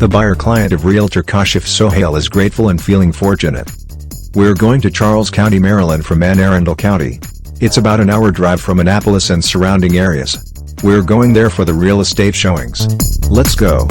The buyer-client of Realtor Kashif Sohail is grateful and feeling fortunate. We're going to Charles County, Maryland from Anne Arundel County. It's about an hour drive from Annapolis and surrounding areas. We're going there for the real estate showings. Let's go.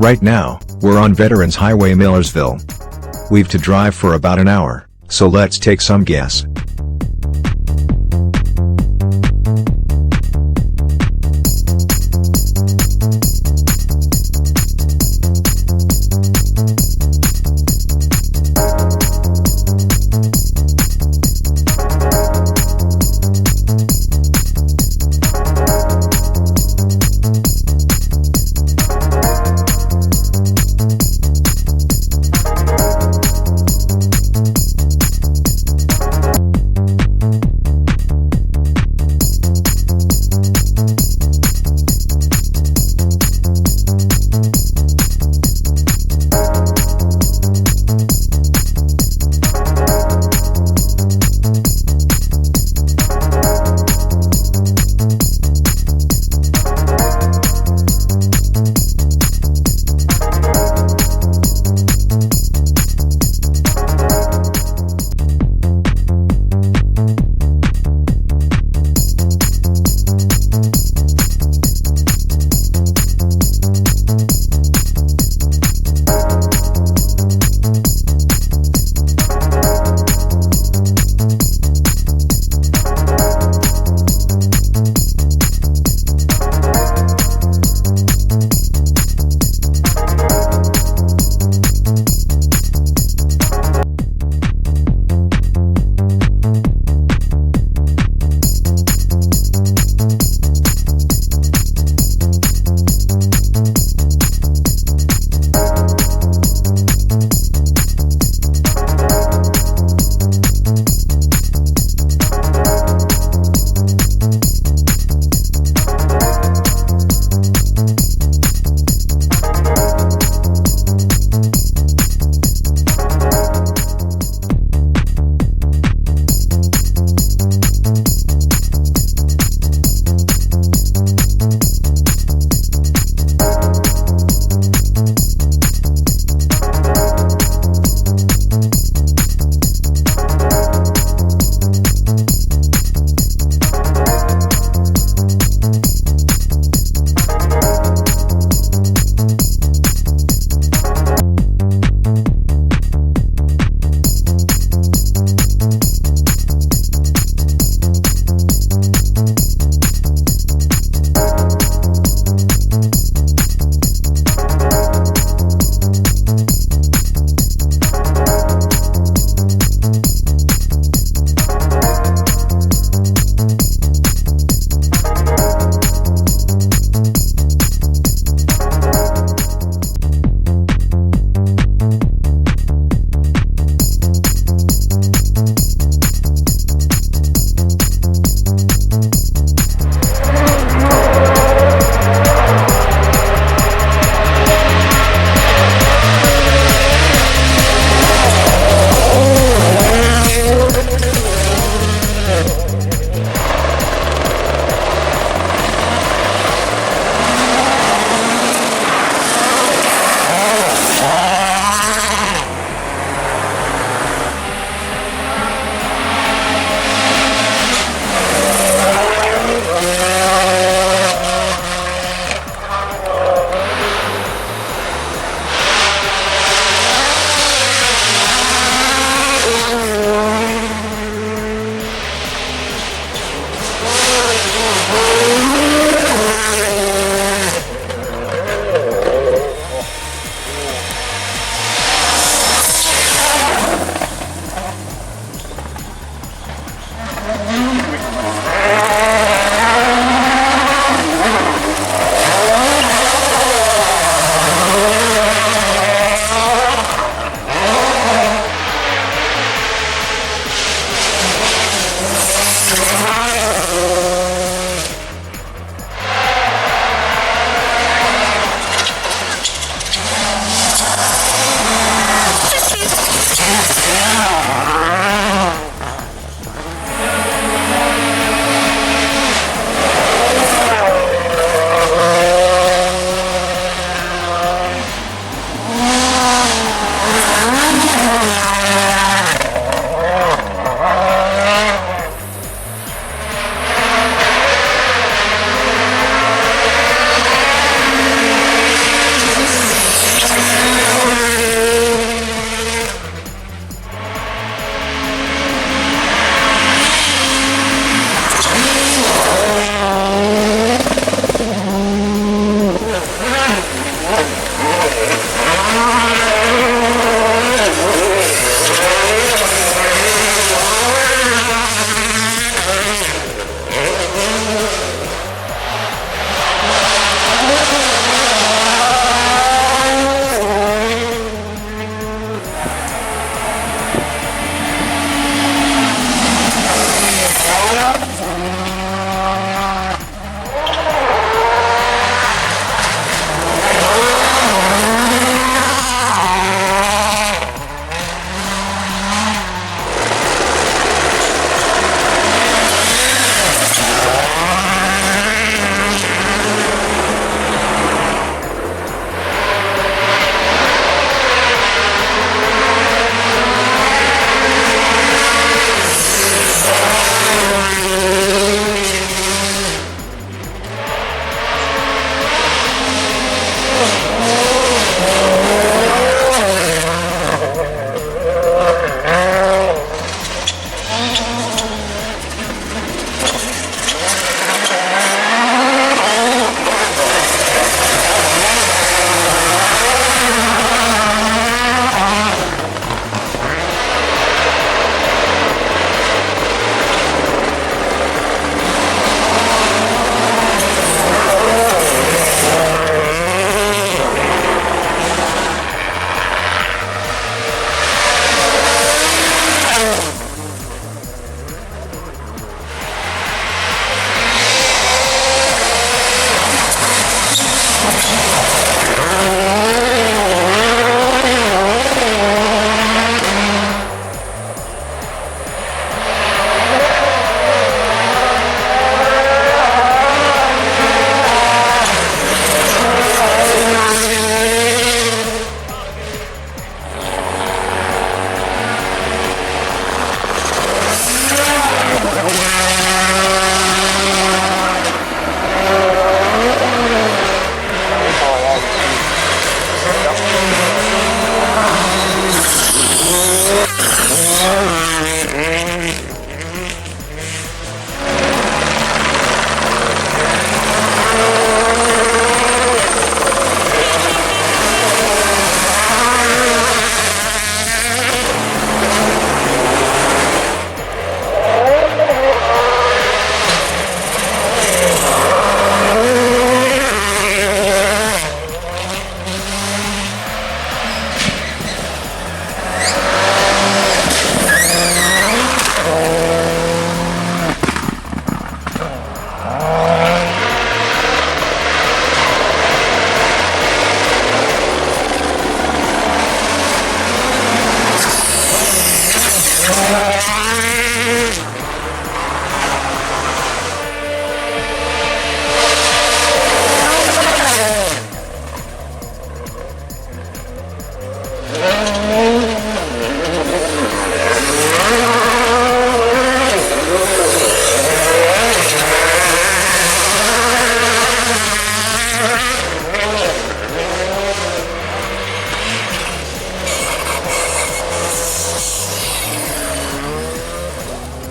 Right now, we're on Veterans Highway, Millersville. We've to drive for about an hour, so let's take some gas.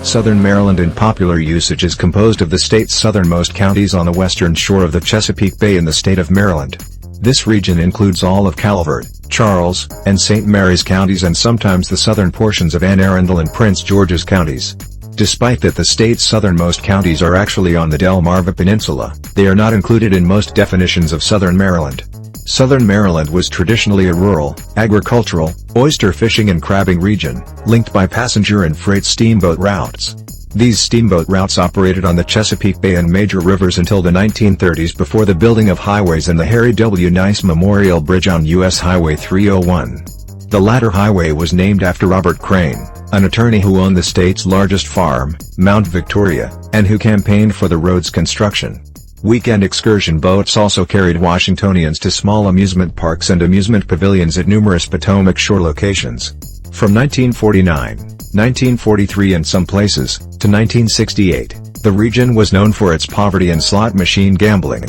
Southern Maryland in popular usage is composed of the state's southernmost counties on the western shore of the Chesapeake Bay in the state of Maryland. This region includes all of Calvert, Charles, and St. Mary's counties and sometimes the southern portions of Anne Arundel and Prince George's counties. Despite that the state's southernmost counties are actually on the Delmarva Peninsula, they are not included in most definitions of Southern Maryland. Southern Maryland was traditionally a rural, agricultural, oyster fishing and crabbing region, linked by passenger and freight steamboat routes. These steamboat routes operated on the Chesapeake Bay and major rivers until the 1930s before the building of highways and the Harry W. Nice Memorial Bridge on U.S. Highway 301. The latter highway was named after Robert Crane, an attorney who owned the state's largest farm, Mount Victoria, and who campaigned for the road's construction. Weekend excursion boats also carried Washingtonians to small amusement parks and amusement pavilions at numerous Potomac Shore locations. From 1949, 1943 and some places, to 1968, the region was known for its poverty and slot machine gambling.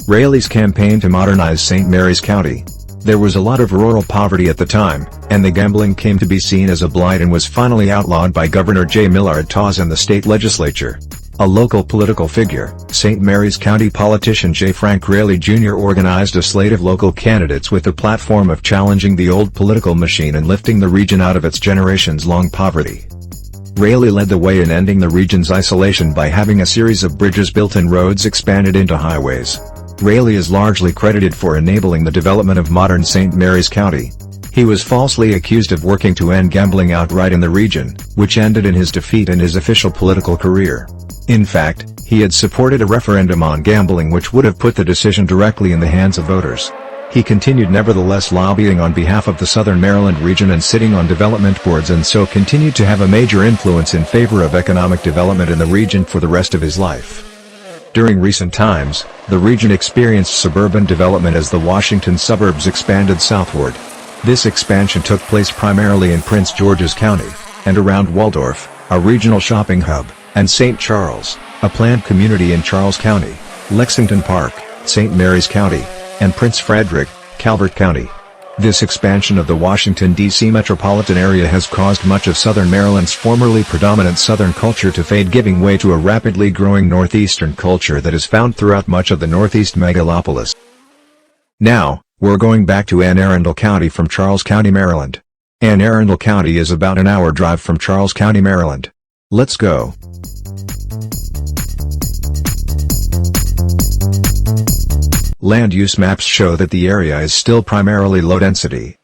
Raley's campaign to modernize St. Mary's County. There was a lot of rural poverty at the time, and the gambling came to be seen as a blight and was finally outlawed by Governor J. Millard Tawes and the state legislature. A local political figure, St. Mary's County politician J. Frank Raley Jr. organized a slate of local candidates with the platform of challenging the old political machine and lifting the region out of its generations-long poverty. Raley led the way in ending the region's isolation by having a series of bridges built and roads expanded into highways. Raley is largely credited for enabling the development of modern St. Mary's County. He was falsely accused of working to end gambling outright in the region, which ended in his defeat in his official political career. In fact, he had supported a referendum on gambling which would have put the decision directly in the hands of voters. He continued nevertheless lobbying on behalf of the Southern Maryland region and sitting on development boards and so continued to have a major influence in favor of economic development in the region for the rest of his life. During recent times, the region experienced suburban development as the Washington suburbs expanded southward. This expansion took place primarily in Prince George's County, and around Waldorf, a regional shopping hub, and St. Charles, a planned community in Charles County, Lexington Park, St. Mary's County, and Prince Frederick, Calvert County. This expansion of the Washington, D.C. metropolitan area has caused much of Southern Maryland's formerly predominant Southern culture to fade, giving way to a rapidly growing Northeastern culture that is found throughout much of the Northeast megalopolis. Now, we're going back to Anne Arundel County from Charles County, Maryland. Anne Arundel County is about an hour drive from Charles County, Maryland. Let's go. Land use maps show that the area is still primarily low density.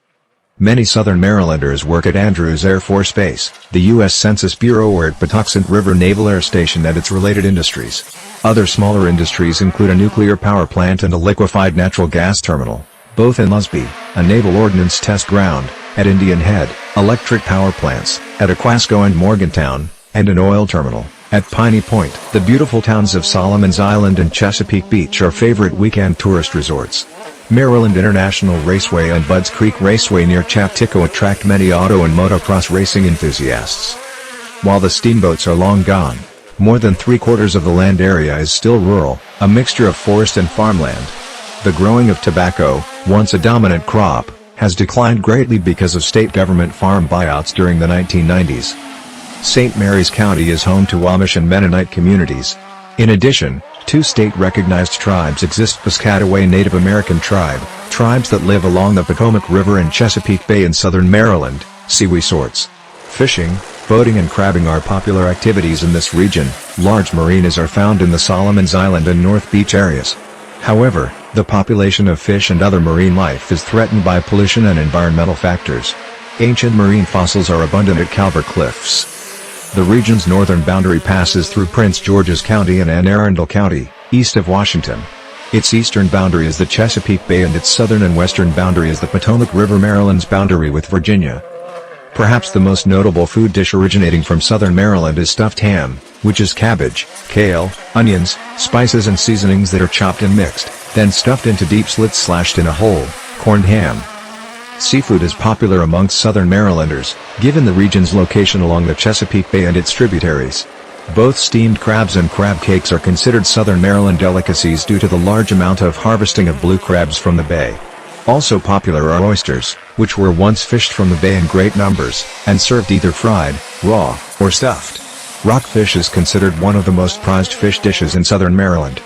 Many Southern Marylanders work at Andrews Air Force Base, the U.S. Census Bureau, or at Patuxent River Naval Air Station and its related industries. Other smaller industries include a nuclear power plant and a liquefied natural gas terminal, both in Lusby, a naval ordnance test ground, at Indian Head, electric power plants, at Aquasco and Morgantown, and an oil terminal at Piney Point. The beautiful towns of Solomon's Island and Chesapeake Beach are favorite weekend tourist resorts. Maryland International Raceway and Budds Creek Raceway near Chaptico attract many auto and motocross racing enthusiasts. While the steamboats are long gone, more than 3/4 of the land area is still rural, a mixture of forest and farmland. The growing of tobacco, once a dominant crop, has declined greatly because of state government farm buyouts during the 1990s. St. Mary's County is home to Amish and Mennonite communities. In addition, two state-recognized tribes exist: Piscataway Native American tribe, tribes that live along the Potomac River and Chesapeake Bay in southern Maryland. Sea resorts, fishing, boating and crabbing are popular activities in this region. Large marinas are found in the Solomon's Island and North Beach areas. However, the population of fish and other marine life is threatened by pollution and environmental factors. Ancient marine fossils are abundant at Calvert Cliffs. The region's northern boundary passes through Prince George's County and Anne Arundel County, east of Washington. Its eastern boundary is the Chesapeake Bay and its southern and western boundary is the Potomac River. Maryland's boundary with Virginia. Perhaps the most notable food dish originating from southern Maryland is stuffed ham, which is cabbage, kale, onions, spices and seasonings that are chopped and mixed, then stuffed into deep slits slashed in a whole, corned ham. Seafood is popular amongst Southern Marylanders, given the region's location along the Chesapeake Bay and its tributaries. Both steamed crabs and crab cakes are considered Southern Maryland delicacies due to the large amount of harvesting of blue crabs from the bay. Also popular are oysters, which were once fished from the bay in great numbers, and served either fried, raw, or stuffed. Rockfish is considered one of the most prized fish dishes in southern Maryland.